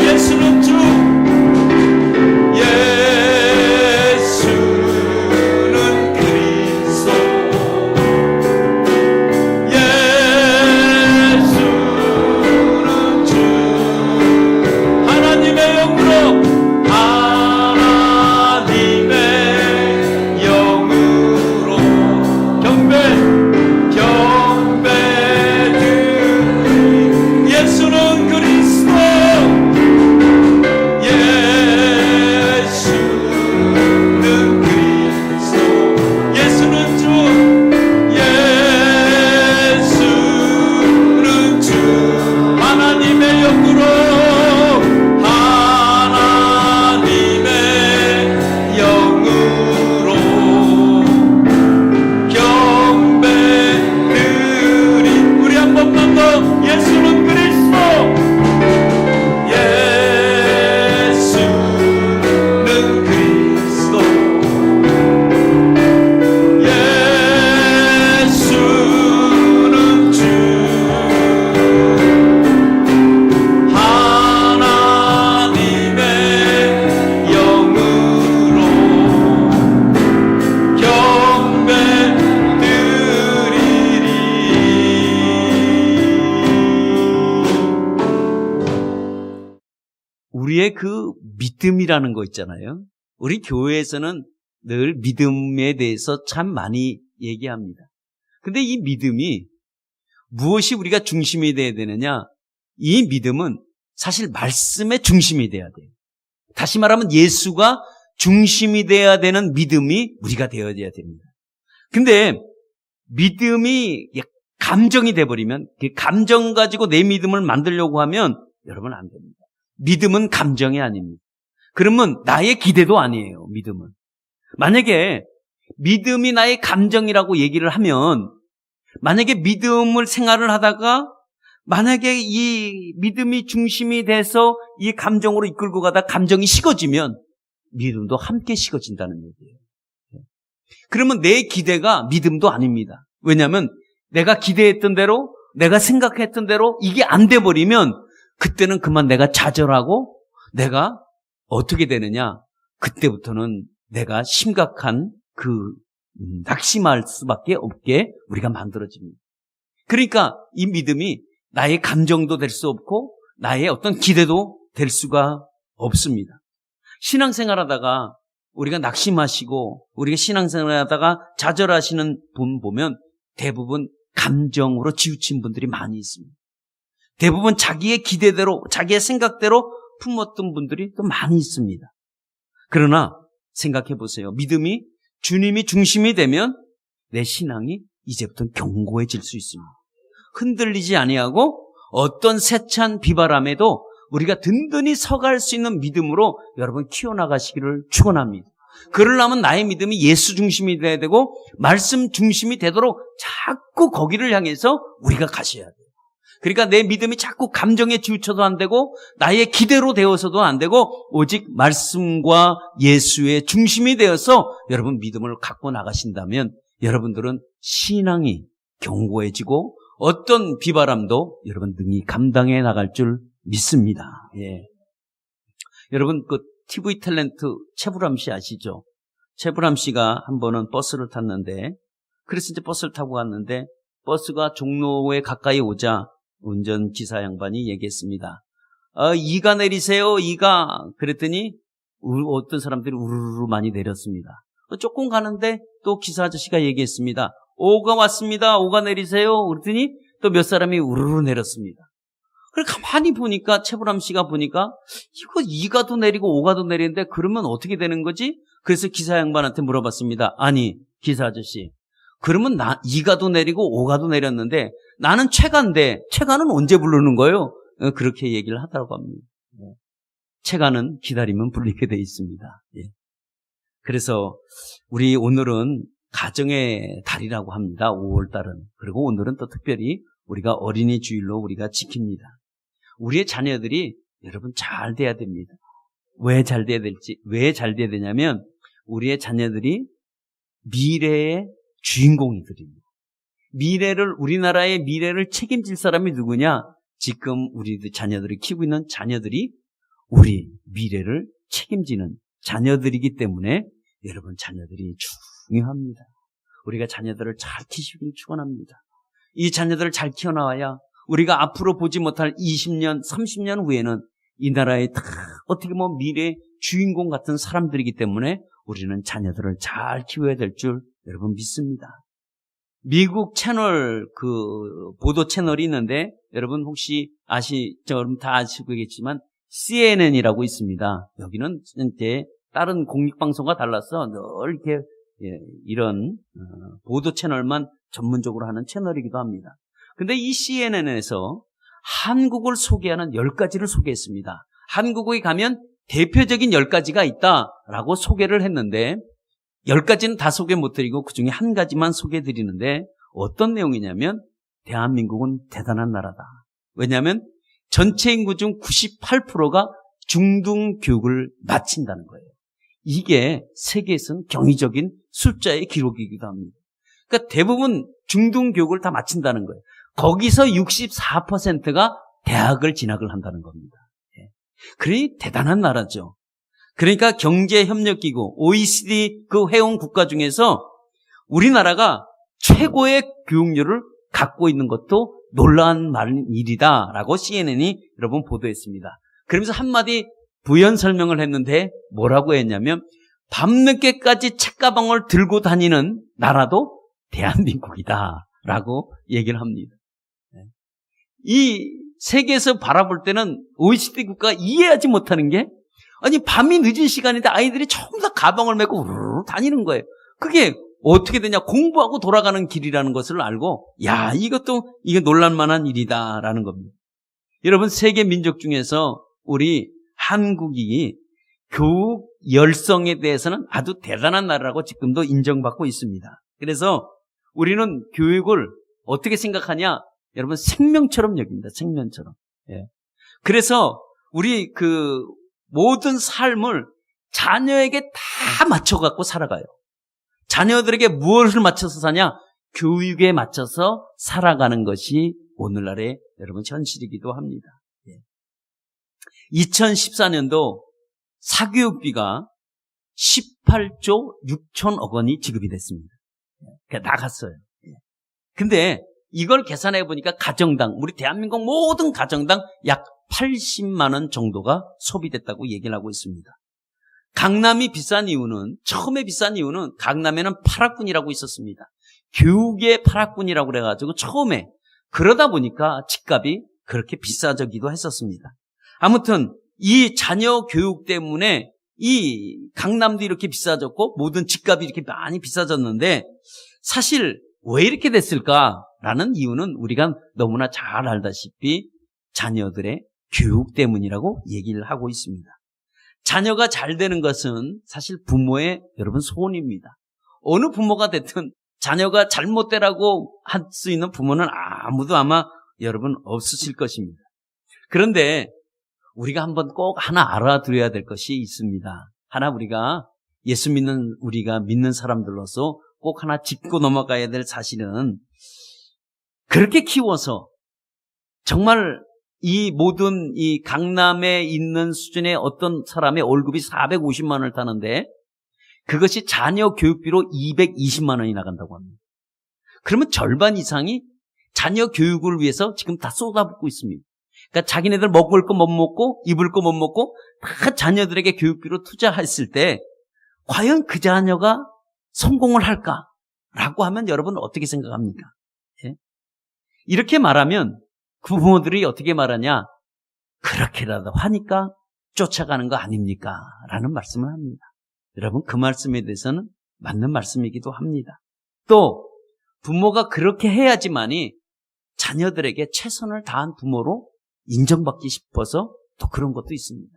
예수는 주. 우리의 그 믿음이라는 거 있잖아요. 우리 교회에서는 늘 믿음에 대해서 참 많이 얘기합니다. 근데 이 믿음이 무엇이 우리가 중심이 돼야 되느냐? 이 믿음은 사실 말씀의 중심이 돼야 돼요. 다시 말하면 예수가 중심이 돼야 되는 믿음이 우리가 되어야 됩니다. 근데 믿음이 감정이 돼버리면, 감정 가지고 내 믿음을 만들려고 하면 여러분 안 됩니다. 믿음은 감정이 아닙니다. 그러면 나의 기대도 아니에요, 믿음은. 만약에 믿음이 나의 감정이라고 얘기를 하면, 만약에 믿음을 생활을 하다가 만약에 이 믿음이 중심이 돼서 이 감정으로 이끌고 가다 감정이 식어지면 믿음도 함께 식어진다는 얘기예요. 그러면 내 기대가 믿음도 아닙니다. 왜냐하면 내가 기대했던 대로, 내가 생각했던 대로 이게 안 돼버리면 그때는 그만 내가 좌절하고 내가 어떻게 되느냐? 그때부터는 내가 심각한 낙심할 수밖에 없게 우리가 만들어집니다. 그러니까 이 믿음이 나의 감정도 될 수 없고 나의 어떤 기대도 될 수가 없습니다. 신앙생활하다가 우리가 낙심하시고 우리가 신앙생활하다가 좌절하시는 분 보면 대부분 감정으로 치우친 분들이 많이 있습니다. 대부분 자기의 기대대로, 자기의 생각대로 품었던 분들이 또 많이 있습니다. 그러나 생각해 보세요. 믿음이 주님이 중심이 되면 내 신앙이 이제부터는 견고해질 수 있습니다. 흔들리지 아니하고 어떤 세찬 비바람에도 우리가 든든히 서갈 수 있는 믿음으로 여러분 키워나가시기를 축원합니다. 그러려면 나의 믿음이 예수 중심이 돼야 되고 말씀 중심이 되도록 자꾸 거기를 향해서 우리가 가셔야 돼요. 그러니까 내 믿음이 자꾸 감정에 치우쳐도 안 되고 나의 기대로 되어서도 안 되고 오직 말씀과 예수의 중심이 되어서 여러분 믿음을 갖고 나가신다면 여러분들은 신앙이 견고해지고 어떤 비바람도 여러분 능히 감당해 나갈 줄 믿습니다. 예. 여러분 그 TV 탤런트 최불암 씨 아시죠? 최불암 씨가 한 번은 버스를 탔는데 그래서 이제 버스를 타고 갔는데 버스가 종로에 가까이 오자 운전기사 양반이 얘기했습니다. 2가 내리세요, 2가. 그랬더니 어떤 사람들이 우르르 많이 내렸습니다. 조금 가는데 또 기사 아저씨가 얘기했습니다. 5가 왔습니다, 5가 내리세요. 그랬더니 또 몇 사람이 우르르 내렸습니다. 그래서 가만히 보니까 최불암 씨가 보니까 이거 2가도 내리고 5가도 내리는데 그러면 어떻게 되는 거지? 그래서 기사 양반한테 물어봤습니다. 아니 기사 아저씨, 그러면 2가도 내리고 5가도 내렸는데 나는 최가인데 최가는 언제 부르는 거예요? 그렇게 얘기를 하더라고 합니다. 최가는 기다리면 불리게 돼 있습니다. 예. 그래서 우리 오늘은 가정의 달이라고 합니다. 5월 달은. 그리고 오늘은 또 특별히 우리가 어린이 주일로 우리가 지킵니다. 우리의 자녀들이 여러분 잘 돼야 됩니다. 왜 잘 돼야 될지, 왜 잘 돼야 되냐면 우리의 자녀들이 미래의 주인공이 됩니다. 우리나라의 미래를 책임질 사람이 누구냐? 지금 우리 자녀들이 키우고 있는 자녀들이 우리 미래를 책임지는 자녀들이기 때문에 여러분 자녀들이 중요합니다. 우리가 자녀들을 잘 키우길 축원합니다. 이 자녀들을 잘 키워나와야 우리가 앞으로 보지 못할 20년, 30년 후에는 이 나라의 다 어떻게 보면 미래의 주인공 같은 사람들이기 때문에 우리는 자녀들을 잘 키워야 될 줄 여러분 믿습니다. 미국 채널 보도 채널이 있는데 여러분 혹시 여러분 다 아시겠지만 CNN이라고 있습니다. 여기는 이제 다른 공익방송과 달라서 늘 이렇게 이런 보도 채널만 전문적으로 하는 채널이기도 합니다. 근데 이 CNN에서 한국을 소개하는 10가지를 소개했습니다. 한국에 가면 대표적인 10가지가 있다라고 소개를 했는데 10가지는 다 소개 못 드리고 그중에 한 가지만 소개해 드리는데 어떤 내용이냐면 대한민국은 대단한 나라다. 왜냐하면 전체 인구 중 98%가 중등교육을 마친다는 거예요. 이게 세계에서는 경이적인 숫자의 기록이기도 합니다. 그러니까 대부분 중등교육을 다 마친다는 거예요. 거기서 64%가 대학을 진학을 한다는 겁니다. 그러니 대단한 나라죠. 그러니까 경제협력기구 OECD 그 회원 국가 중에서 우리나라가 최고의 교육률을 갖고 있는 것도 놀라운 일이다라고 CNN이 여러분 보도했습니다. 그러면서 한마디 부연 설명을 했는데 뭐라고 했냐면 밤늦게까지 책가방을 들고 다니는 나라도 대한민국이다라고 얘기를 합니다. 이 세계에서 바라볼 때는 OECD 국가가 이해하지 못하는 게 아니 밤이 늦은 시간인데 아이들이 전부 다 가방을 메고 우르르 다니는 거예요. 그게 어떻게 되냐? 공부하고 돌아가는 길이라는 것을 알고 야 이게 놀랄만한 일이다라는 겁니다. 여러분 세계 민족 중에서 우리 한국이 교육 열성에 대해서는 아주 대단한 나라라고 지금도 인정받고 있습니다. 그래서 우리는 교육을 어떻게 생각하냐? 여러분 생명처럼 여깁니다. 생명처럼. 그래서 우리 모든 삶을 자녀에게 다 맞춰갖고 살아가요. 자녀들에게 무엇을 맞춰서 사냐? 교육에 맞춰서 살아가는 것이 오늘날의 여러분 현실이기도 합니다. 2014년도 사교육비가 18조 6천억 원이 지급이 됐습니다. 그러니까 나갔어요. 근데 이걸 계산해 보니까 가정당, 우리 대한민국 모든 가정당 약 80만 원 정도가 소비됐다고 얘기를 하고 있습니다. 강남이 비싼 이유는, 처음에 비싼 이유는 강남에는 8학군이라고 있었습니다. 교육의 8학군이라고 그래가지고 처음에 그러다 보니까 집값이 그렇게 비싸지기도 했었습니다. 아무튼 이 자녀 교육 때문에 이 강남도 이렇게 비싸졌고 모든 집값이 이렇게 많이 비싸졌는데 사실 왜 이렇게 됐을까라는 이유는 우리가 너무나 잘 알다시피 자녀들의 교육 때문이라고 얘기를 하고 있습니다. 자녀가 잘 되는 것은 사실 부모의 여러분 소원입니다. 어느 부모가 됐든 자녀가 잘못되라고 할 수 있는 부모는 아무도 아마 여러분 없으실 것입니다. 그런데 우리가 한번 꼭 하나 알아두어야 될 것이 있습니다. 하나 우리가 우리가 믿는 사람들로서 꼭 하나 짚고 넘어가야 될 사실은 그렇게 키워서 정말 이 모든 이 강남에 있는 수준의 어떤 사람의 월급이 450만 원을 타는데 그것이 자녀 교육비로 220만 원이 나간다고 합니다. 그러면 절반 이상이 자녀 교육을 위해서 지금 다 쏟아붓고 있습니다. 그러니까 자기네들 먹을 거 못 먹고 입을 거 못 먹고 다 자녀들에게 교육비로 투자했을 때 과연 그 자녀가 성공을 할까라고 하면 여러분 어떻게 생각합니까? 이렇게 말하면 그 부모들이 어떻게 말하냐? 그렇게라도 하니까 쫓아가는 거 아닙니까? 라는 말씀을 합니다. 여러분 그 말씀에 대해서는 맞는 말씀이기도 합니다. 또 부모가 그렇게 해야지만이 자녀들에게 최선을 다한 부모로 인정받기 싶어서 또 그런 것도 있습니다.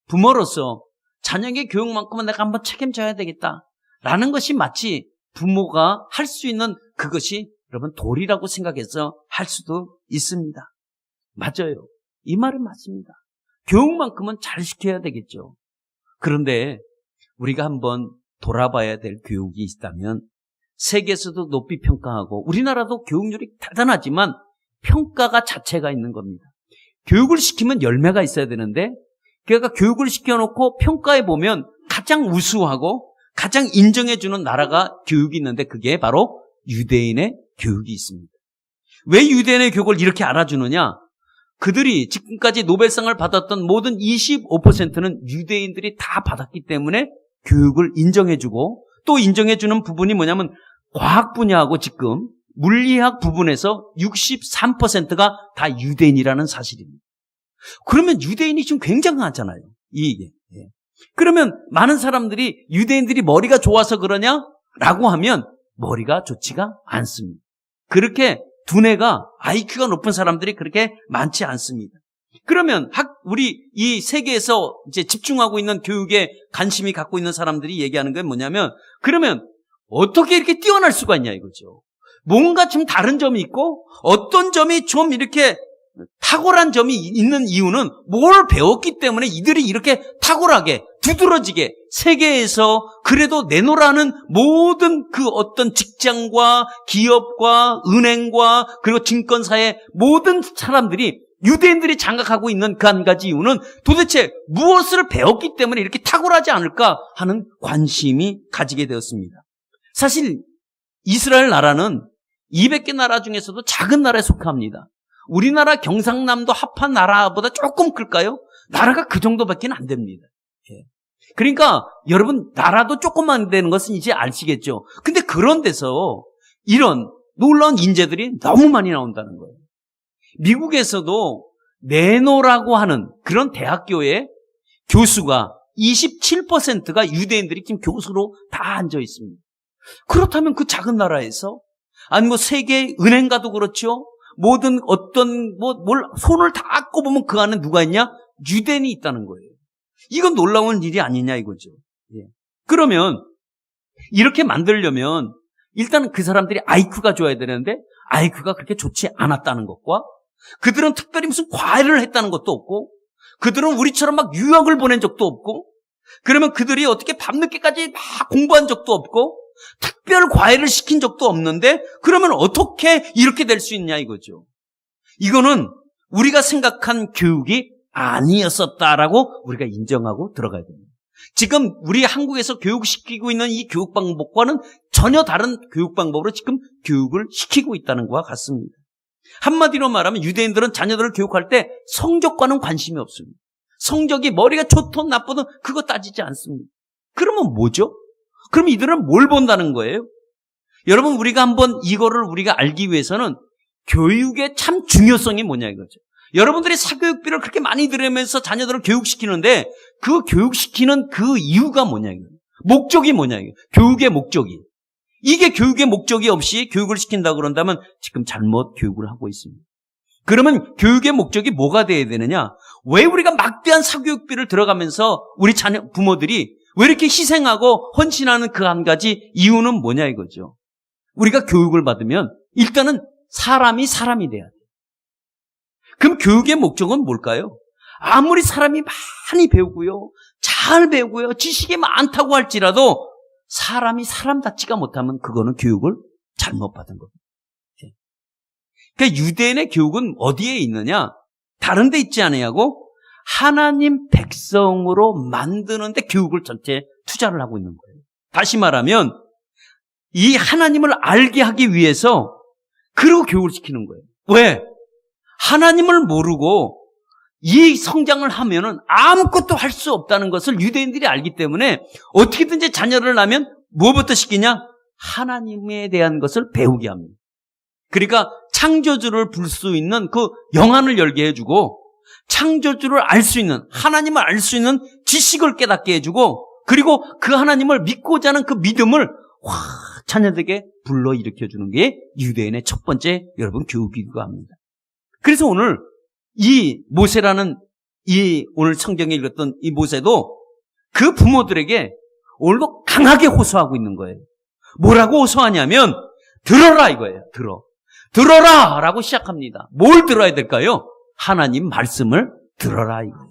부모로서 자녀의 교육만큼은 내가 한번 책임져야 되겠다라는 것이 마치 부모가 할 수 있는 그것이 여러분 도리라고 생각해서 할 수도 있습니다. 맞아요. 이 말은 맞습니다. 교육만큼은 잘 시켜야 되겠죠. 그런데 우리가 한번 돌아봐야 될 교육이 있다면 세계에서도 높이 평가하고 우리나라도 교육률이 대단하지만 평가가 자체가 있는 겁니다. 교육을 시키면 열매가 있어야 되는데 그러니까 교육을 시켜놓고 평가해 보면 가장 우수하고 가장 인정해주는 나라가 교육이 있는데 그게 바로 유대인의 교육이 있습니다. 왜 유대인의 교육을 이렇게 알아주느냐? 그들이 지금까지 노벨상을 받았던 모든 25%는 유대인들이 다 받았기 때문에 교육을 인정해주고, 또 인정해주는 부분이 뭐냐면 과학 분야하고 지금 물리학 부분에서 63%가 다 유대인이라는 사실입니다. 그러면 유대인이 지금 굉장하잖아요. 이게. 그러면 많은 사람들이 유대인들이 머리가 좋아서 그러냐? 라고 하면 머리가 좋지가 않습니다. 그렇게 두뇌가 IQ가 높은 사람들이 그렇게 많지 않습니다. 그러면 우리 이 세계에서 이제 집중하고 있는 교육에 관심이 갖고 있는 사람들이 얘기하는 게 뭐냐면, 그러면 어떻게 이렇게 뛰어날 수가 있냐 이거죠. 뭔가 좀 다른 점이 있고 어떤 점이 좀 이렇게 탁월한 점이 있는 이유는 뭘 배웠기 때문에 이들이 이렇게 탁월하게 두드러지게 세계에서 그래도 내놓으라는 모든 그 어떤 직장과 기업과 은행과 그리고 증권사의 모든 사람들이 유대인들이 장악하고 있는 그 한 가지 이유는 도대체 무엇을 배웠기 때문에 이렇게 탁월하지 않을까 하는 관심이 가지게 되었습니다. 사실 이스라엘 나라는 200개 나라 중에서도 작은 나라에 속합니다. 우리나라 경상남도 합한 나라보다 조금 클까요? 나라가 그 정도밖에 안 됩니다. 그러니까 여러분 나라도 조금만 되는 것은 이제 아시겠죠. 근데 그런 데서 이런 놀라운 인재들이 너무 많이 나온다는 거예요. 미국에서도 네노라고 하는 그런 대학교의 교수가 27%가 유대인들이 지금 교수로 다 앉아 있습니다. 그렇다면 그 작은 나라에서 아니 세계 은행가도 그렇죠. 모든 어떤 뭘 손을 다 꼽으면 그 안에 누가 있냐? 유대인이 있다는 거예요. 이건 놀라운 일이 아니냐 이거죠. 그러면 이렇게 만들려면 일단은 그 사람들이 IQ가 좋아야 되는데 IQ가 그렇게 좋지 않았다는 것과 그들은 특별히 무슨 과외를 했다는 것도 없고 그들은 우리처럼 막 유학을 보낸 적도 없고 그러면 그들이 어떻게 밤늦게까지 막 공부한 적도 없고 특별 과외를 시킨 적도 없는데 그러면 어떻게 이렇게 될 수 있냐 이거죠. 이거는 우리가 생각한 교육이 아니었었다라고 우리가 인정하고 들어가야 됩니다. 지금 우리 한국에서 교육시키고 있는 이 교육 방법과는 전혀 다른 교육 방법으로 지금 교육을 시키고 있다는 것과 같습니다. 한마디로 말하면 유대인들은 자녀들을 교육할 때 성적과는 관심이 없습니다. 성적이 머리가 좋든 나쁘든 그거 따지지 않습니다. 그러면 뭐죠? 그럼 이들은 뭘 본다는 거예요? 여러분 우리가 한번 이거를 우리가 알기 위해서는 교육의 참 중요성이 뭐냐 이거죠. 여러분들이 사교육비를 그렇게 많이 들으면서 자녀들을 교육시키는데 그 교육시키는 그 이유가 뭐냐 이거예요. 목적이 뭐냐 이거예요. 교육의 목적이. 이게 교육의 목적이 없이 교육을 시킨다고 그런다면 지금 잘못 교육을 하고 있습니다. 그러면 교육의 목적이 뭐가 돼야 되느냐? 왜 우리가 막대한 사교육비를 들어가면서 우리 자녀 부모들이 왜 이렇게 희생하고 헌신하는 그 한 가지 이유는 뭐냐 이거죠. 우리가 교육을 받으면 일단은 사람이 돼야 돼요. 그럼 교육의 목적은 뭘까요? 아무리 사람이 많이 배우고요, 잘 배우고요, 지식이 많다고 할지라도 사람이 사람답지가 못하면 그거는 교육을 잘못 받은 겁니다. 그러니까 유대인의 교육은 어디에 있느냐? 다른 데 있지 않냐고? 하나님 백성으로 만드는데 교육을 전체 투자를 하고 있는 거예요. 다시 말하면 이 하나님을 알게 하기 위해서 그리고 교육을 시키는 거예요. 왜? 하나님을 모르고 이 성장을 하면은 아무것도 할 수 없다는 것을 유대인들이 알기 때문에 어떻게든지 자녀를 낳으면 무엇부터 시키냐? 하나님에 대한 것을 배우게 합니다. 그러니까 창조주를 볼 수 있는 그 영안을 열게 해주고 창조주를 알 수 있는 하나님을 알 수 있는 지식을 깨닫게 해주고 그리고 그 하나님을 믿고자 하는 그 믿음을 자녀들에게 불러일으켜주는 게 유대인의 첫 번째 여러분 교육이기도 합니다. 그래서 오늘 이 모세라는 이 오늘 성경에 읽었던 이 모세도 그 부모들에게 오늘도 강하게 호소하고 있는 거예요. 뭐라고 호소하냐면 들어라 이거예요. 들어라 라고 시작합니다. 뭘 들어야 될까요? 하나님 말씀을 들어라 이거예요.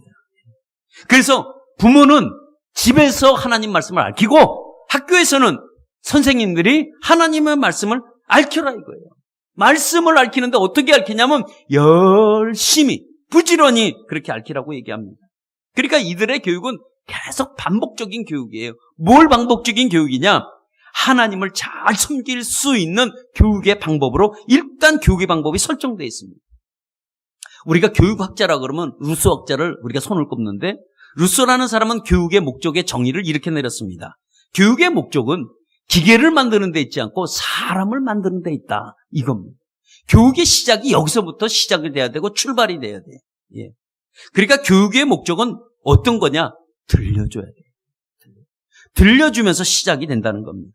그래서 부모는 집에서 하나님 말씀을 알히고 학교에서는 선생님들이 하나님의 말씀을 알려라 이거예요. 말씀을 알히는데 어떻게 알히냐면 열심히 부지런히 그렇게 알히라고 얘기합니다. 그러니까 이들의 교육은 계속 반복적인 교육이에요. 뭘 반복적인 교육이냐? 하나님을 잘 섬길 수 있는 교육의 방법으로 일단 교육의 방법이 설정되어 있습니다. 우리가 교육학자라 그러면 루소학자를 우리가 손을 꼽는데, 루소라는 사람은 교육의 목적의 정의를 이렇게 내렸습니다. 교육의 목적은 기계를 만드는 데 있지 않고 사람을 만드는 데 있다, 이겁니다. 교육의 시작이 여기서부터 시작이 돼야 되고 출발이 돼야 돼. 예. 그러니까 교육의 목적은 어떤 거냐? 들려줘야 돼. 들려주면서 시작이 된다는 겁니다.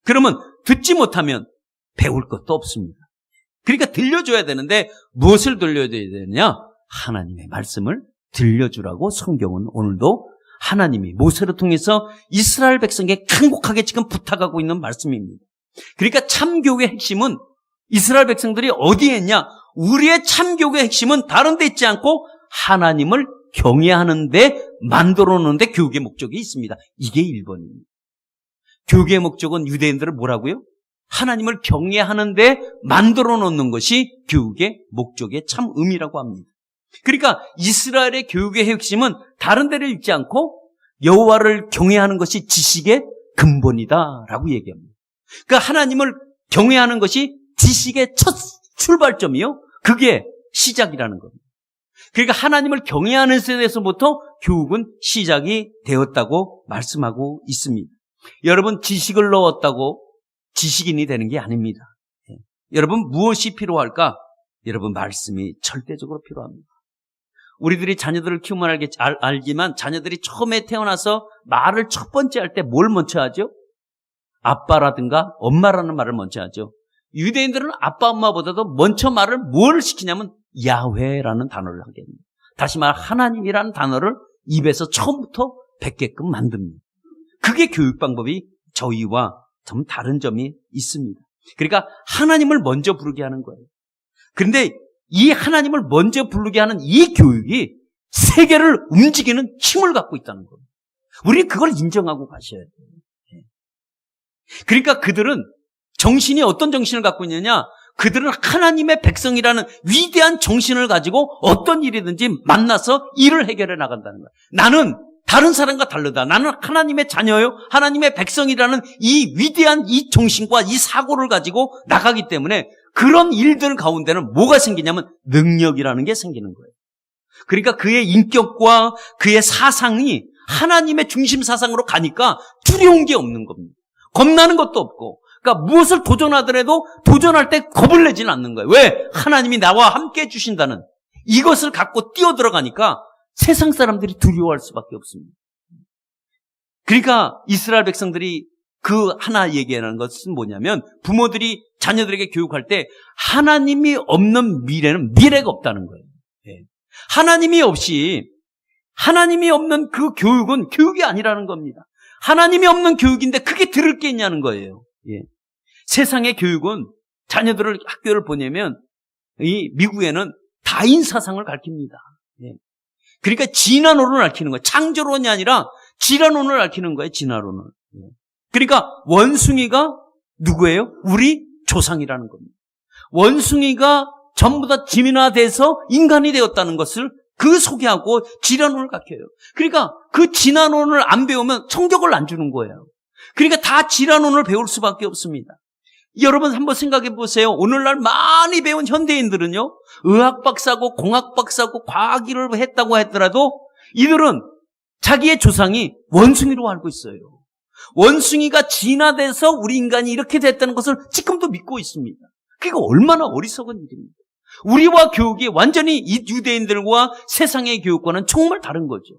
그러면 듣지 못하면 배울 것도 없습니다. 그러니까 들려줘야 되는데 무엇을 들려줘야 되느냐? 하나님의 말씀을 들려주라고 성경은 오늘도 하나님이 모세를 통해서 이스라엘 백성에게 간곡하게 지금 부탁하고 있는 말씀입니다. 그러니까 참교육의 핵심은 이스라엘 백성들이 어디에 있냐? 우리의 참교육의 핵심은 다른 데 있지 않고 하나님을 경외하는 데 만들어 놓는 데 교육의 목적이 있습니다. 이게 1번입니다. 교육의 목적은 유대인들을 뭐라고요? 하나님을 경외하는 데 만들어 놓는 것이 교육의 목적의 참 의미라고 합니다. 그러니까 이스라엘의 교육의 핵심은 다른 데를 읽지 않고 여호와를 경외하는 것이 지식의 근본이다라고 얘기합니다. 그러니까 하나님을 경외하는 것이 지식의 첫 출발점이요. 그게 시작이라는 겁니다. 그러니까 하나님을 경외하는 세대에서부터 교육은 시작이 되었다고 말씀하고 있습니다. 여러분, 지식을 넣었다고 지식인이 되는 게 아닙니다. 여러분, 무엇이 필요할까? 여러분, 말씀이 절대적으로 필요합니다. 우리들이 자녀들을 키우면 알지만 자녀들이 처음에 태어나서 말을 첫 번째 할 때 뭘 먼저 하죠? 아빠라든가 엄마라는 말을 먼저 하죠. 유대인들은 아빠 엄마보다도 먼저 말을 뭘 시키냐면 야훼라는 단어를 하게 됩니다. 다시 말해 하나님이라는 단어를 입에서 처음부터 뱉게끔 만듭니다. 그게 교육 방법이 저희와 좀 다른 점이 있습니다. 그러니까 하나님을 먼저 부르게 하는 거예요. 그런데 이 하나님을 먼저 부르게 하는 이 교육이 세계를 움직이는 힘을 갖고 있다는 겁니다. 우리는 그걸 인정하고 가셔야 돼요. 그러니까 그들은 정신이 어떤 정신을 갖고 있느냐? 그들은 하나님의 백성이라는 위대한 정신을 가지고 어떤 일이든지 만나서 일을 해결해 나간다는 거예요. 나는 다른 사람과 다르다. 나는 하나님의 자녀요. 하나님의 백성이라는 이 위대한 이 정신과 이 사고를 가지고 나가기 때문에 그런 일들 가운데는 뭐가 생기냐면 능력이라는 게 생기는 거예요. 그러니까 그의 인격과 그의 사상이 하나님의 중심 사상으로 가니까 두려운 게 없는 겁니다. 겁나는 것도 없고, 그러니까 무엇을 도전하더라도 도전할 때 겁을 내지는 않는 거예요. 왜? 하나님이 나와 함께 해주신다는 이것을 갖고 뛰어들어가니까 세상 사람들이 두려워할 수밖에 없습니다. 그러니까 이스라엘 백성들이 그 하나 얘기하는 것은 뭐냐면 부모들이 자녀들에게 교육할 때 하나님이 없는 미래는 미래가 없다는 거예요. 하나님이 없는 그 교육은 교육이 아니라는 겁니다. 하나님이 없는 교육인데 그게 들을 게 있냐는 거예요. 세상의 교육은 자녀들을 학교를 보내면 이 미국에는 다인 사상을 가르칩니다. 그러니까 진화론을 가르치는 거예요. 창조론이 아니라 진화론을 가르치는 거예요. 진화론을. 그러니까 원숭이가 누구예요? 우리 조상이라는 겁니다. 원숭이가 전부 다 진화돼서 인간이 되었다는 것을 그 소개하고 진화론을 가르쳐요. 그러니까 그 진화론을 안 배우면 성적을 안 주는 거예요. 그러니까 다 진화론을 배울 수밖에 없습니다. 여러분 한번 생각해 보세요. 오늘날 많이 배운 현대인들은요, 의학 박사고 공학 박사고 과학을 했다고 했더라도 이들은 자기의 조상이 원숭이로 알고 있어요. 원숭이가 진화돼서 우리 인간이 이렇게 됐다는 것을 지금도 믿고 있습니다. 그게 얼마나 어리석은 일입니까? 우리와 교육이 완전히 이 유대인들과 세상의 교육과는 정말 다른 거죠.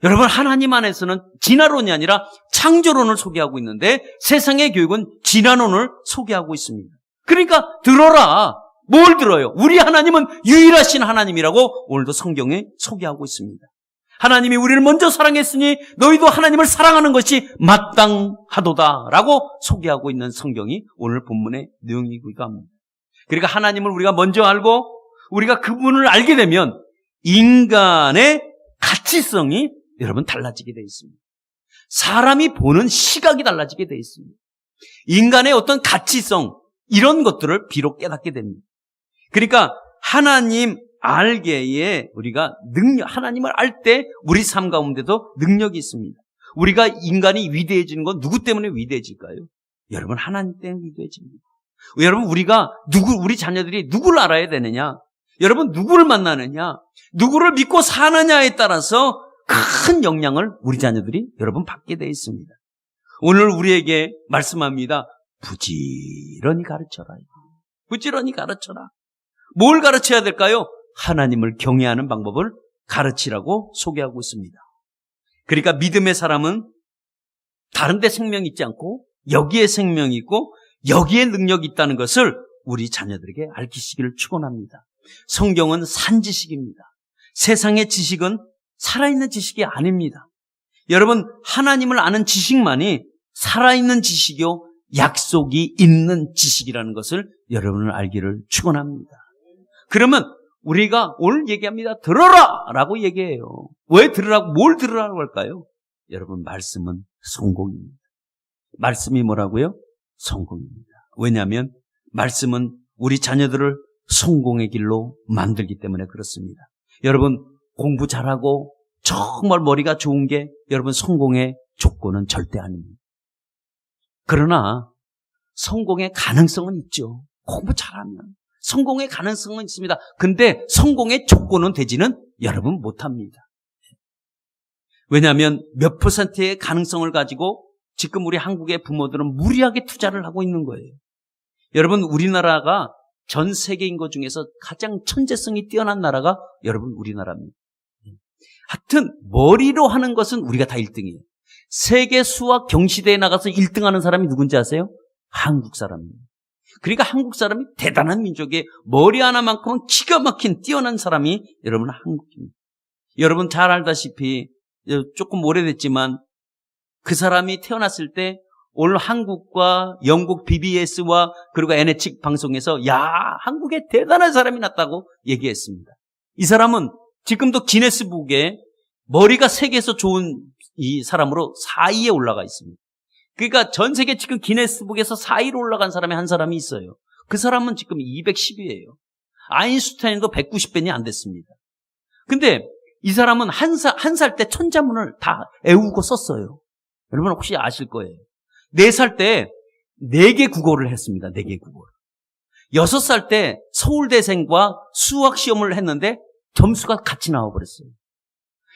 여러분, 하나님 안에서는 진화론이 아니라 창조론을 소개하고 있는데 세상의 교육은 진화론을 소개하고 있습니다. 그러니까 들어라. 뭘 들어요? 우리 하나님은 유일하신 하나님이라고 오늘도 성경에 소개하고 있습니다. 하나님이 우리를 먼저 사랑했으니 너희도 하나님을 사랑하는 것이 마땅하도다라고 소개하고 있는 성경이 오늘 본문의 내용이기도 합니다. 그러니까 하나님을 우리가 먼저 알고 우리가 그분을 알게 되면 인간의 가치성이 여러분 달라지게 되어 있습니다. 사람이 보는 시각이 달라지게 되어 있습니다. 인간의 어떤 가치성 이런 것들을 비록 깨닫게 됩니다. 그러니까 하나님 알게에 우리가 하나님을 알 때 우리 삶 가운데도 능력이 있습니다. 우리가 인간이 위대해지는 건 누구 때문에 위대해질까요? 여러분, 하나님 때문에 위대해집니다. 여러분, 우리 자녀들이 누구를 알아야 되느냐? 여러분, 누구를 만나느냐? 누구를 믿고 사느냐에 따라서 큰 영향을 우리 자녀들이 여러분 받게 되어 있습니다. 오늘 우리에게 말씀합니다. 부지런히 가르쳐라. 부지런히 가르쳐라. 뭘 가르쳐야 될까요? 하나님을 경외하는 방법을 가르치라고 소개하고 있습니다. 그러니까 믿음의 사람은 다른 데 생명이 있지 않고 여기에 생명이 있고 여기에 능력이 있다는 것을 우리 자녀들에게 알리시기를 축원합니다. 성경은 산 지식입니다. 세상의 지식은 살아있는 지식이 아닙니다. 여러분, 하나님을 아는 지식만이 살아있는 지식이요 약속이 있는 지식이라는 것을 여러분은 알기를 축원합니다. 그러면 우리가 오늘 얘기합니다. 들어라! 라고 얘기해요. 왜 들으라고, 뭘 들으라고 할까요? 여러분, 말씀은 성공입니다. 말씀이 뭐라고요? 성공입니다. 왜냐하면 말씀은 우리 자녀들을 성공의 길로 만들기 때문에 그렇습니다. 여러분, 공부 잘하고 정말 머리가 좋은 게 여러분 성공의 조건은 절대 아닙니다. 그러나 성공의 가능성은 있죠. 공부 잘하면 성공의 가능성은 있습니다. 근데 성공의 조건은 되지는 여러분 못합니다. 왜냐하면 몇 %의 가능성을 가지고 지금 우리 한국의 부모들은 무리하게 투자를 하고 있는 거예요. 여러분, 우리나라가 전 세계 인구 중에서 가장 천재성이 뛰어난 나라가 여러분 우리나라입니다. 하여튼 머리로 하는 것은 우리가 다 1등이에요. 세계 수학 경시대에 나가서 1등하는 사람이 누군지 아세요? 한국 사람입니다. 그러니까 한국 사람이 대단한 민족이에요. 머리 하나만큼은 기가 막힌 뛰어난 사람이 여러분 한국입니다. 여러분 잘 알다시피 조금 오래됐지만 그 사람이 태어났을 때 오늘 한국과 영국 BBS와 그리고 NH 방송에서 한국에 대단한 사람이 났다고 얘기했습니다. 이 사람은 지금도 기네스북에 머리가 세계에서 좋은 이 사람으로 4위에 올라가 있습니다. 그러니까 전 세계 지금 기네스북에서 4위로 올라간 사람이 한 사람이 있어요. 그 사람은 지금 210위예요. 아인슈타인도 190배니 안 됐습니다. 근데 이 사람은 한 살 때 천자문을 다 외우고 썼어요. 여러분 혹시 아실 거예요. 4살 때 4개 국어를 했습니다. 4개 국어를. 6살 때 서울대생과 수학시험을 했는데 점수가 같이 나와버렸어요.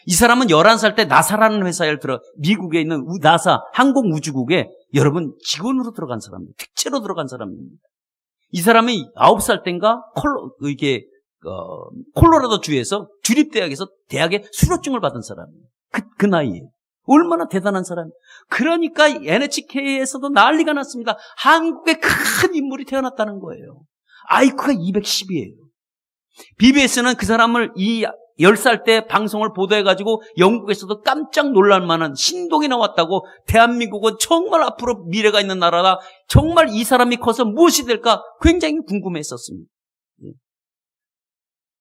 이 사람은 11살 때 나사라는 회사에 미국에 있는 나사 항공우주국에 여러분 직원으로 들어간 사람입니다. 특채로 들어간 사람입니다. 이 사람이 9살 때인가 콜로라도 주에서 주립대학에서 대학에 수료증을 받은 사람이에요. 그 나이에. 얼마나 대단한 사람이에요. 그러니까 NHK에서도 난리가 났습니다. 한국에 큰 인물이 태어났다는 거예요. IQ가 210이에요. BBS는 그 사람을 10살 때 방송을 보도해가지고 영국에서도 깜짝 놀랄 만한 신동이 나왔다고, 대한민국은 정말 앞으로 미래가 있는 나라다, 정말 이 사람이 커서 무엇이 될까 굉장히 궁금했었습니다.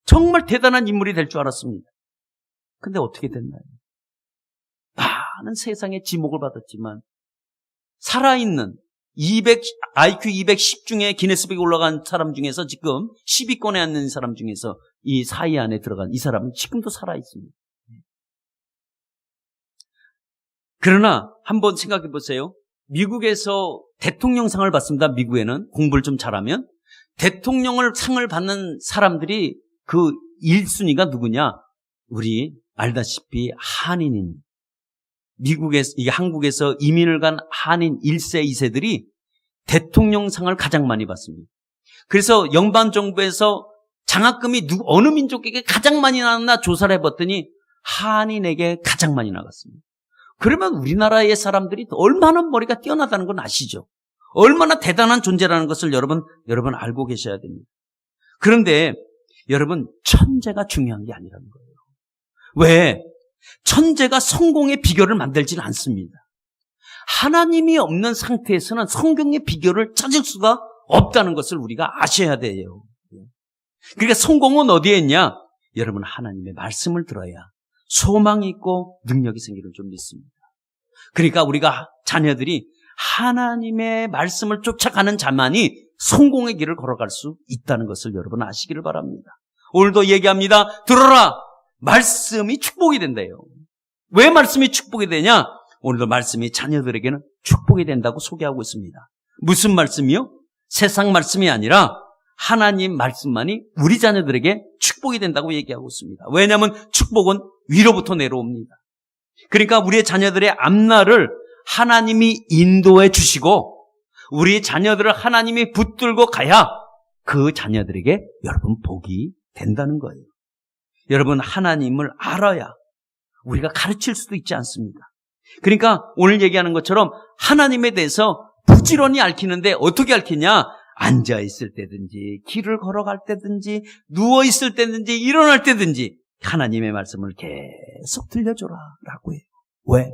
정말 대단한 인물이 될 줄 알았습니다. 근데 어떻게 됐나요? 많은 세상의 지목을 받았지만 살아있는 IQ 210 중에 기네스북에 올라간 사람 중에서 지금 10위권에 앉는 사람 중에서 이 4위 안에 들어간 이 사람은 지금도 살아있습니다. 그러나 한번 생각해 보세요. 미국에서 대통령상을 받습니다. 미국에는 공부를 좀 잘하면 대통령을 상을 받는 사람들이 그 1순위가 누구냐? 우리 알다시피 한인입니다. 한국에서 이민을 간 한인 1세, 2세들이 대통령상을 가장 많이 받습니다. 그래서 연방정부에서 장학금이 어느 민족에게 가장 많이 나왔나 조사를 해봤더니 한인에게 가장 많이 나갔습니다. 그러면 우리나라의 사람들이 얼마나 머리가 뛰어나다는 건 아시죠? 얼마나 대단한 존재라는 것을 여러분 알고 계셔야 됩니다. 그런데 여러분, 천재가 중요한 게 아니라는 거예요. 왜? 천재가 성공의 비결을 만들지는 않습니다. 하나님이 없는 상태에서는 성공의 비결을 찾을 수가 없다는 것을 우리가 아셔야 돼요. 그러니까 성공은 어디에 있냐? 여러분, 하나님의 말씀을 들어야 소망이 있고 능력이 생기는 줄 믿습니다. 그러니까 우리가 자녀들이 하나님의 말씀을 쫓아가는 자만이 성공의 길을 걸어갈 수 있다는 것을 여러분 아시기를 바랍니다. 오늘도 얘기합니다. 들어라! 말씀이 축복이 된대요. 왜 말씀이 축복이 되냐? 오늘도 말씀이 자녀들에게는 축복이 된다고 소개하고 있습니다. 무슨 말씀이요? 세상 말씀이 아니라 하나님 말씀만이 우리 자녀들에게 축복이 된다고 얘기하고 있습니다. 왜냐하면 축복은 위로부터 내려옵니다. 그러니까 우리의 자녀들의 앞날을 하나님이 인도해 주시고 우리 자녀들을 하나님이 붙들고 가야 그 자녀들에게 여러분 복이 된다는 거예요. 여러분 하나님을 알아야 우리가 가르칠 수도 있지 않습니까? 그러니까 오늘 얘기하는 것처럼 하나님에 대해서 부지런히 앓히는데 어떻게 앓히냐? 앉아있을 때든지 길을 걸어갈 때든지 누워있을 때든지 일어날 때든지 하나님의 말씀을 계속 들려줘라 라고 해요. 왜?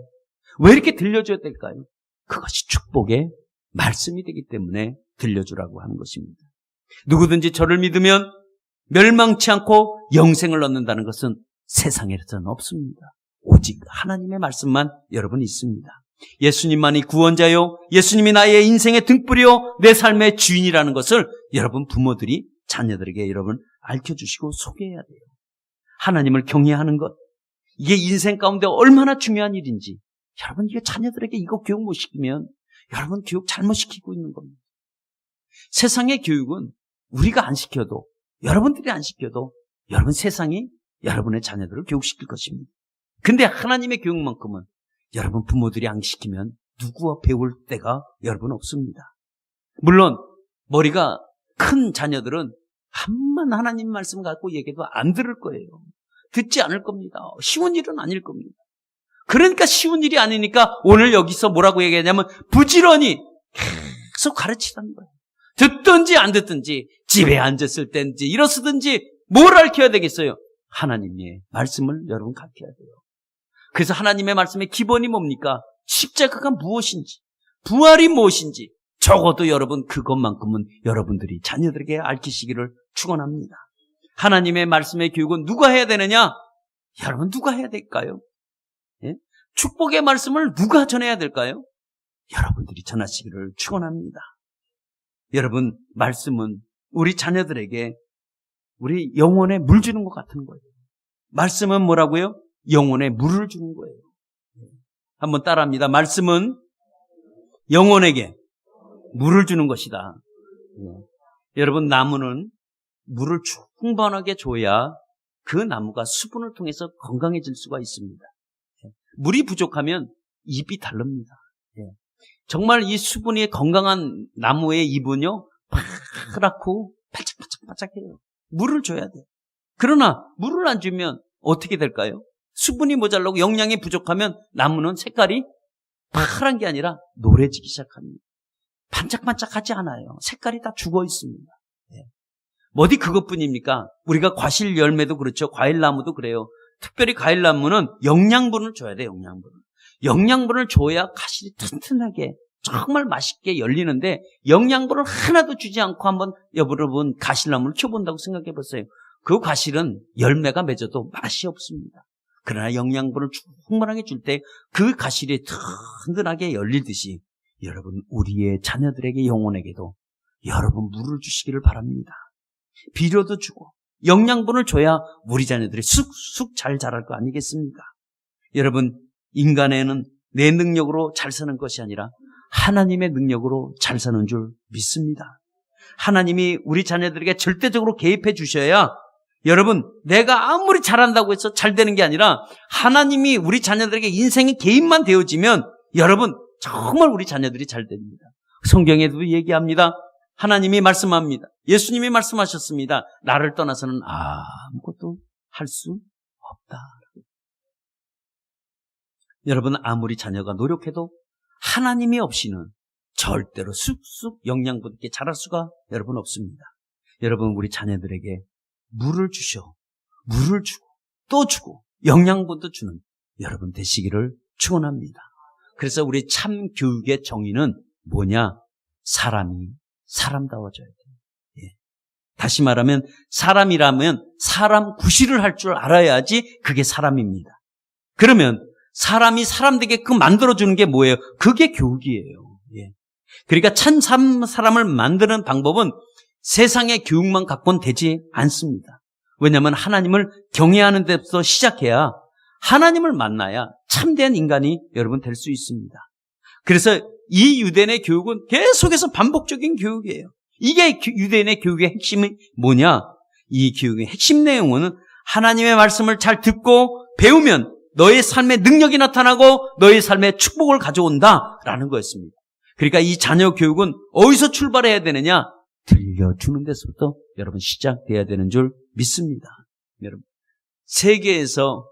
왜 이렇게 들려줘야 될까요? 그것이 축복의 말씀이 되기 때문에 들려주라고 하는 것입니다. 누구든지 저를 믿으면 멸망치 않고 영생을 얻는다는 것은 세상에서는 없습니다. 오직 하나님의 말씀만 여러분 있습니다. 예수님만이 구원자요, 예수님이 나의 인생의 등불이요, 내 삶의 주인이라는 것을 여러분 부모들이 자녀들에게 여러분 알려주시고 소개해야 돼요. 하나님을 경외하는 것, 이게 인생 가운데 얼마나 중요한 일인지 여러분 이거 자녀들에게 이거 교육 못 시키면 여러분 교육 잘못 시키고 있는 겁니다. 세상의 교육은 우리가 안 시켜도 여러분들이 안 시켜도 여러분 세상이 여러분의 자녀들을 교육시킬 것입니다. 근데 하나님의 교육만큼은 여러분 부모들이 안 시키면 누구와 배울 때가 여러분 없습니다. 물론 머리가 큰 자녀들은 한번 하나님 말씀 갖고 얘기해도 안 들을 거예요. 듣지 않을 겁니다. 쉬운 일은 아닐 겁니다. 그러니까 쉬운 일이 아니니까 오늘 여기서 뭐라고 얘기하냐면 부지런히 계속 가르치라는 거예요. 듣든지 안 듣든지 집에 앉았을 때든지 일어서든지 뭘 가르쳐야 되겠어요? 하나님의 말씀을 여러분 가르쳐야 돼요. 그래서 하나님의 말씀의 기본이 뭡니까? 십자가가 무엇인지, 부활이 무엇인지 적어도 여러분 그것만큼은 여러분들이 자녀들에게 알리시기를 축원합니다. 하나님의 말씀의 교육은 누가 해야 되느냐? 여러분 누가 해야 될까요? 예? 축복의 말씀을 누가 전해야 될까요? 여러분들이 전하시기를 축원합니다. 여러분 말씀은 우리 자녀들에게 우리 영혼에 물 주는 것 같은 거예요. 말씀은 뭐라고요? 영혼에 물을 주는 거예요. 한번 따라합니다. 말씀은 영혼에게 물을 주는 것이다. 여러분 나무는 물을 충분하게 줘야 그 나무가 수분을 통해서 건강해질 수가 있습니다. 물이 부족하면 잎이 다릅니다. 정말 이 수분이 건강한 나무의 잎은요 파랗고 바짝바짝바짝해요. 물을 줘야 돼요. 그러나 물을 안 주면 어떻게 될까요? 수분이 모자라고 영양이 부족하면 나무는 색깔이 파란 게 아니라 노래지기 시작합니다. 반짝반짝하지 않아요. 색깔이 다 죽어 있습니다. 어디 그것뿐입니까? 우리가 과실 열매도 그렇죠. 과일나무도 그래요. 특별히 과일나무는 영양분을 줘야 돼요. 영양분을 줘야 가실이 튼튼하게 정말 맛있게 열리는데 영양분을 하나도 주지 않고 한번 여러분 가실나무를 키워본다고 생각해 보세요. 그 과실은 열매가 맺어도 맛이 없습니다. 그러나 영양분을 충분하게 줄 때 그 가실이 튼튼하게 열리듯이 여러분 우리의 자녀들에게 영혼에게도 여러분 물을 주시기를 바랍니다. 비료도 주고 영양분을 줘야 우리 자녀들이 쑥쑥 잘 자랄 거 아니겠습니까? 여러분 인간에는 내 능력으로 잘 사는 것이 아니라 하나님의 능력으로 잘 사는 줄 믿습니다. 하나님이 우리 자녀들에게 절대적으로 개입해 주셔야 여러분 내가 아무리 잘한다고 해서 잘 되는 게 아니라 하나님이 우리 자녀들에게 인생의 개입만 되어지면 여러분 정말 우리 자녀들이 잘 됩니다. 성경에도 얘기합니다. 하나님이 말씀합니다. 예수님이 말씀하셨습니다. 나를 떠나서는 아무것도 할 수 없다. 여러분 아무리 자녀가 노력해도 하나님이 없이는 절대로 쑥쑥 영양분 있게 자랄 수가 여러분 없습니다. 여러분 우리 자녀들에게 물을 주고 또 주고 영양분도 주는 여러분 되시기를 축원합니다. 그래서 우리 참 교육의 정의는 뭐냐? 사람이 사람다워져야 돼요. 다시 말하면 사람이라면 사람 구실을 할 줄 알아야지 그게 사람입니다. 그러면 사람이 사람 되게끔 만들어주는 게 뭐예요? 그게 교육이에요. 그러니까 참 사람을 만드는 방법은 세상의 교육만 갖고는 되지 않습니다. 왜냐하면 하나님을 경외하는 데부터 시작해야 하나님을 만나야 참된 인간이 여러분 될 수 있습니다. 그래서 이 유대인의 교육은 계속해서 반복적인 교육이에요. 이게 유대인의 교육의 핵심이 뭐냐? 이 교육의 핵심 내용은 하나님의 말씀을 잘 듣고 배우면 너의 삶에 능력이 나타나고 너의 삶에 축복을 가져온다라는 거였습니다. 그러니까 이 자녀 교육은 어디서 출발해야 되느냐? 들려주는 데서부터 여러분 시작돼야 되는 줄 믿습니다. 여러분, 세계에서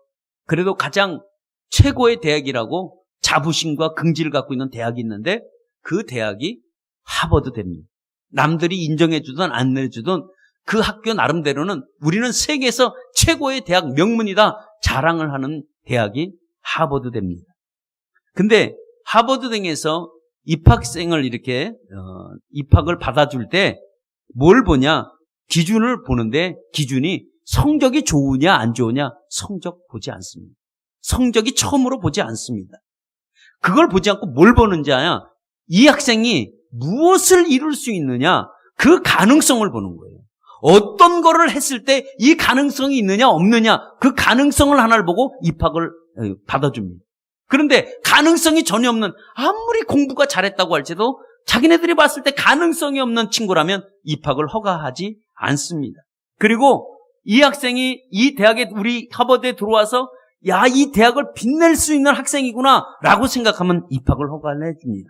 그래도 가장 최고의 대학이라고 자부심과 긍지를 갖고 있는 대학이 있는데 그 대학이 하버드대입니다. 남들이 인정해주든 안 해주든 그 학교 나름대로는 우리는 세계에서 최고의 대학 명문이다 자랑을 하는 대학이 하버드대입니다. 근데 하버드대에서 입학생을 이렇게 입학을 받아줄 때 뭘 보냐? 기준을 보는데 기준이 성적이 좋으냐 안 좋으냐 성적 보지 않습니다. 성적이 처음으로 보지 않습니다. 그걸 보지 않고 뭘 보는지 아냐? 이 학생이 무엇을 이룰 수 있느냐 그 가능성을 보는 거예요. 어떤 거를 했을 때 이 가능성이 있느냐 없느냐 그 가능성을 하나를 보고 입학을 받아줍니다. 그런데 가능성이 전혀 없는 아무리 공부가 잘했다고 할지도 자기네들이 봤을 때 가능성이 없는 친구라면 입학을 허가하지 않습니다. 그리고 이 학생이 이 대학에 우리 하버드에 들어와서 야, 이 대학을 빛낼 수 있는 학생이구나 라고 생각하면 입학을 허가를 해줍니다.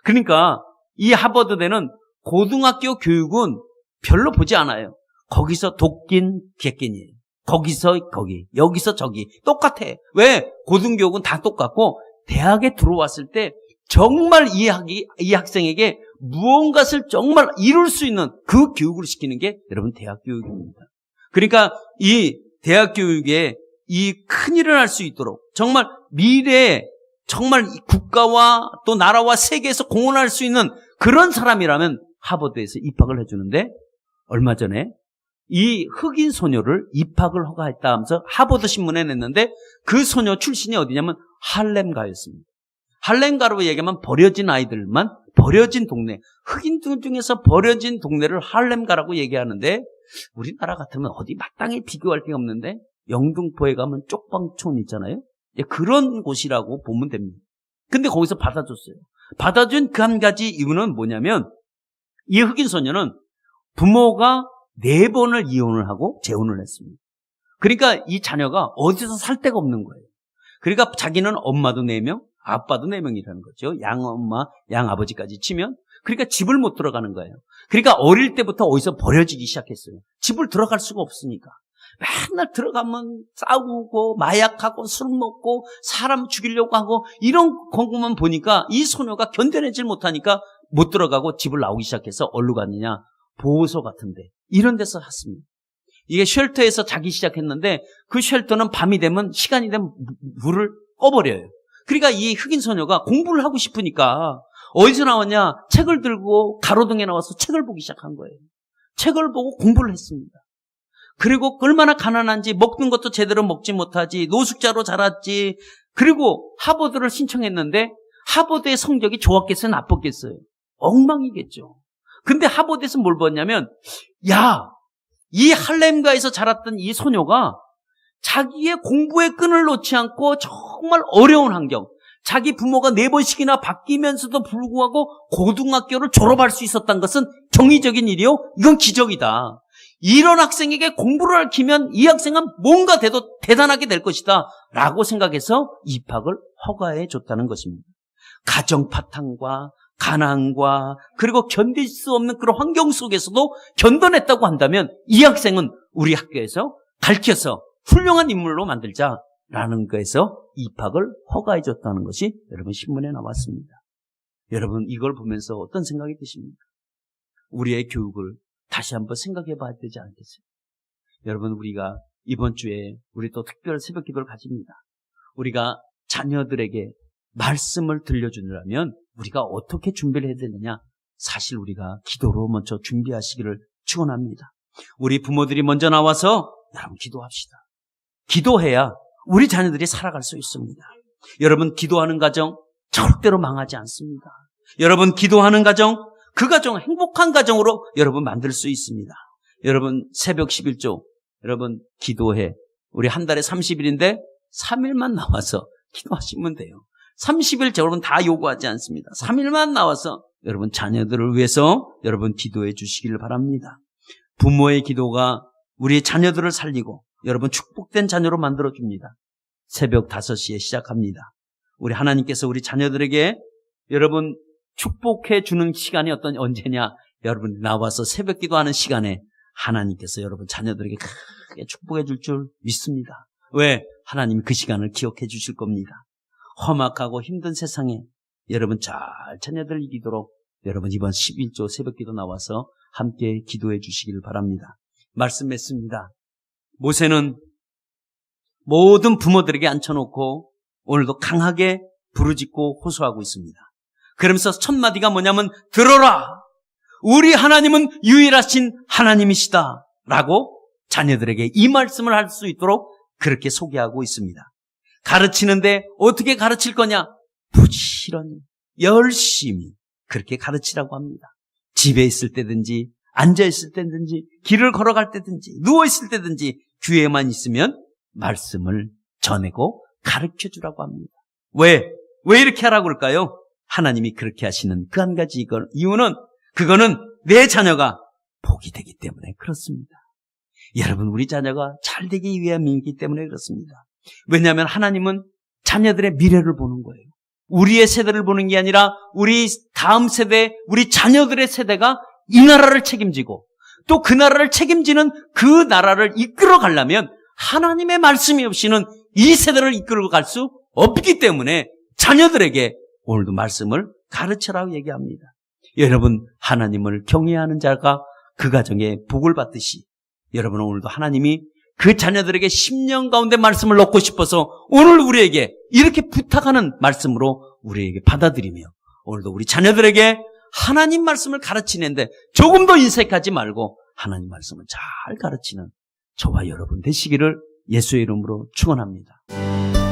그러니까 이 하버드대는 고등학교 교육은 별로 보지 않아요. 거기서 독긴 객긴이에요. 거기서 거기, 여기서 저기 똑같아. 왜? 고등교육은 다 똑같고 대학에 들어왔을 때 정말 이 학생에게 무언가를 정말 이룰 수 있는 그 교육을 시키는 게 여러분 대학 교육입니다. 그러니까 이 대학 교육에 이 큰 일을 할 수 있도록 정말 미래에 정말 국가와 또 나라와 세계에서 공헌할 수 있는 그런 사람이라면 하버드에서 입학을 해주는데 얼마 전에 이 흑인 소녀를 입학을 허가했다 하면서 하버드 신문에 냈는데 그 소녀 출신이 어디냐면 할렘가였습니다. 할렘가로 얘기하면 버려진 아이들만 버려진 동네, 흑인들 중에서 버려진 동네를 할렘가라고 얘기하는데 우리나라 같으면 어디 마땅히 비교할 게 없는데 영등포에 가면 쪽방촌 있잖아요. 그런 곳이라고 보면 됩니다. 근데 거기서 받아줬어요. 받아준 그 한 가지 이유는 뭐냐면 이 흑인 소녀는 부모가 4번을 이혼을 하고 재혼을 했습니다. 그러니까 이 자녀가 어디서 살 데가 없는 거예요. 그러니까 자기는 엄마도 4명, 아빠도 4명이라는 거죠. 양엄마, 양아버지까지 치면. 그러니까 집을 못 들어가는 거예요. 그러니까 어릴 때부터 어디서 버려지기 시작했어요. 집을 들어갈 수가 없으니까. 맨날 들어가면 싸우고 마약하고 술 먹고 사람 죽이려고 하고 이런 공부만 보니까 이 소녀가 견뎌내질 못하니까 못 들어가고 집을 나오기 시작해서 어디로 갔느냐? 보호소 같은데 이런 데서 샀습니다. 이게 쉘터에서 자기 시작했는데 그 쉘터는 밤이 되면 시간이 되면 물을 꺼버려요. 그러니까 이 흑인 소녀가 공부를 하고 싶으니까 어디서 나왔냐? 책을 들고 가로등에 나와서 책을 보기 시작한 거예요. 책을 보고 공부를 했습니다. 그리고 얼마나 가난한지 먹는 것도 제대로 먹지 못하지 노숙자로 자랐지. 그리고 하버드를 신청했는데 하버드의 성적이 좋았겠어요? 나빴겠어요? 엉망이겠죠. 근데 하버드에서 뭘 봤냐면 야, 이 할렘가에서 자랐던 이 소녀가 자기의 공부의 끈을 놓지 않고 정말 어려운 환경, 자기 부모가 4번씩이나 바뀌면서도 불구하고 고등학교를 졸업할 수 있었던 것은 경이적인 일이요? 이건 기적이다. 이런 학생에게 공부를 가르치면 이 학생은 뭔가 돼도 대단하게 될 것이다 라고 생각해서 입학을 허가해 줬다는 것입니다. 가정 파탄과 가난과 그리고 견딜 수 없는 그런 환경 속에서도 견뎌냈다고 한다면 이 학생은 우리 학교에서 가르쳐서 훌륭한 인물로 만들자라는 거에서 입학을 허가해 줬다는 것이 여러분 신문에 나왔습니다. 여러분 이걸 보면서 어떤 생각이 드십니까? 우리의 교육을 다시 한번 생각해 봐야 되지 않겠어요? 여러분 우리가 이번 주에 우리 또 특별 새벽 기도를 가집니다. 우리가 자녀들에게 말씀을 들려주려면 우리가 어떻게 준비를 해야 되느냐? 사실 우리가 기도로 먼저 준비하시기를 축원합니다. 우리 부모들이 먼저 나와서 여러분 기도합시다. 기도해야 우리 자녀들이 살아갈 수 있습니다. 여러분 기도하는 가정 절대로 망하지 않습니다. 여러분 기도하는 가정, 그 가정 행복한 가정으로 여러분 만들 수 있습니다. 여러분 새벽 11조 여러분 기도해. 우리 한 달에 30일인데 3일만 나와서 기도하시면 돼요. 30일 여러분 다 요구하지 않습니다. 3일만 나와서 여러분 자녀들을 위해서 여러분 기도해 주시기를 바랍니다. 부모의 기도가 우리 자녀들을 살리고 여러분 축복된 자녀로 만들어줍니다. 새벽 5시에 시작합니다. 우리 하나님께서 우리 자녀들에게 여러분 축복해 주는 시간이 언제냐? 여러분 나와서 새벽 기도하는 시간에 하나님께서 여러분 자녀들에게 크게 축복해 줄 줄 믿습니다. 왜? 하나님이 그 시간을 기억해 주실 겁니다. 험악하고 힘든 세상에 여러분 잘 자녀들 이기도록 여러분 이번 11조 새벽 기도 나와서 함께 기도해 주시기를 바랍니다. 말씀했습니다. 모세는 모든 부모들에게 앉혀놓고 오늘도 강하게 부르짖고 호소하고 있습니다. 그러면서 첫 마디가 뭐냐면 들어라! 우리 하나님은 유일하신 하나님이시다 라고 자녀들에게 이 말씀을 할 수 있도록 그렇게 소개하고 있습니다. 가르치는데 어떻게 가르칠 거냐? 부지런히 열심히 그렇게 가르치라고 합니다. 집에 있을 때든지 앉아 있을 때든지 길을 걸어갈 때든지 누워 있을 때든지 귀에만 있으면 말씀을 전하고 가르쳐 주라고 합니다. 왜 이렇게 하라고 그럴까요? 하나님이 그렇게 하시는 그 한 가지 이유는 그거는 내 자녀가 복이 되기 때문에 그렇습니다. 여러분 우리 자녀가 잘 되기 위함이기 때문에 그렇습니다. 왜냐하면 하나님은 자녀들의 미래를 보는 거예요. 우리의 세대를 보는 게 아니라 우리 다음 세대, 우리 자녀들의 세대가 이 나라를 책임지고 또 그 나라를 책임지는 그 나라를 이끌어 가려면 하나님의 말씀이 없이는 이 세대를 이끌어 갈 수 없기 때문에 자녀들에게 오늘도 말씀을 가르쳐라고 얘기합니다. 여러분 하나님을 경외하는 자가 그 가정에 복을 받듯이 여러분 오늘도 하나님이 그 자녀들에게 10년 가운데 말씀을 넣고 싶어서 오늘 우리에게 이렇게 부탁하는 말씀으로 우리에게 받아들이며 오늘도 우리 자녀들에게 하나님 말씀을 가르치는데 조금 더 인색하지 말고 하나님 말씀을 잘 가르치는 저와 여러분 되시기를 예수의 이름으로 축원합니다.